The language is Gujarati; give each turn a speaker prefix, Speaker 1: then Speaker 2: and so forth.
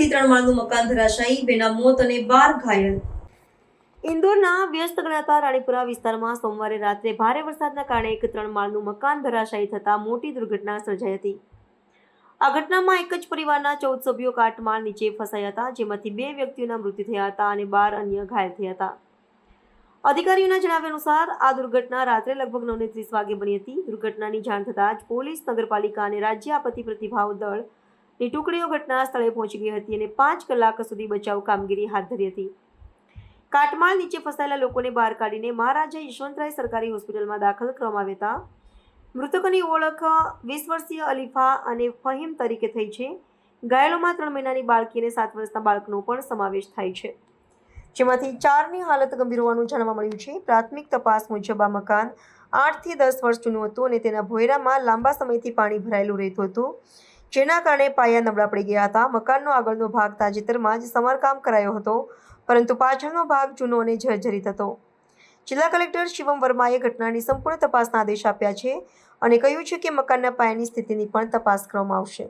Speaker 1: પડવાથી 3 માળનું મકાન ધરાશાયી, 2ના મોત અને 12 ઘાયલ। ઇન્દોરના વ્યસ્ત ગણાતા રાણીપુરા વિસ્તારમાં સોમવારે રાત્રે ભારે વરસાદના કારણે એક 3 માળનું મકાન ધરાશાયી થતા મોટી દુર્ઘટના સર્જાઈ હતી। આ ઘટનામાં એક જ પરિવારના 14 સભ્યો કાટમાળ નીચે ફસાયા હતા, જેમાંથી 2 વ્યક્તિઓના મૃત્યુ થયા હતા અને 12 અન્ય ઘાયલ થયા હતા। અધિકારીઓના જણાવ્યા અનુસાર આ દુર્ઘટના રાત્રે લગભગ 9:30 વાગે બની હતી। દુર્ઘટનાની જાણ થતાં જ પોલીસ, નગરપાલિકા અને રાજ્ય આપત્તિ પ્રતિભાવ દળની ટુકડીઓ ઘટના સ્થળે પહોંચી ગઈ હતી અને 5 કલાક સુધી બચાવ કામગીરી હાથ ધરી હતી। કાટમાળ નીચે ફસાયેલા લોકોને બહાર કાઢીને મહારાજા યશવંતરાય સરકારી હોસ્પિટલમાં દાખલ કરવામાં આવ્યા હતા। મૃતકોની ઓળખ 20 વર્ષીય અલીફા અને ફહીમ તરીકે થઈ છે। ઘાયલોમાં 3 મહિનાની બાળકી અને 7 વર્ષના બાળકનો પણ સમાવેશ થાય છે, જેમાંથી 4ની હાલત ગંભીર હોવાનું જાણવા મળ્યું છે। પ્રાથમિક તપાસ મુજબ આ મકાન 8 થી 10 વર્ષ જૂનું હતું અને તેના ભોયરામાં લાંબા સમયથી પાણી ભરાયેલું રહેતું હતું, જેના કારણે પાયા નબળા પડી ગયા હતા। મકાનનો આગળનો ભાગ તાજેતરમાં જ સમારકામ કરાયો હતો, પરંતુ પાછળનો ભાગ જૂનો અને જર્જરિત હતો। જિલ્લા કલેક્ટર શિવમ વર્માએ ઘટનાની સંપૂર્ણ તપાસના આદેશ આપ્યા છે અને કહ્યું છે કે મકાનના પાયાની સ્થિતિની પણ તપાસ કરવામાં આવશે।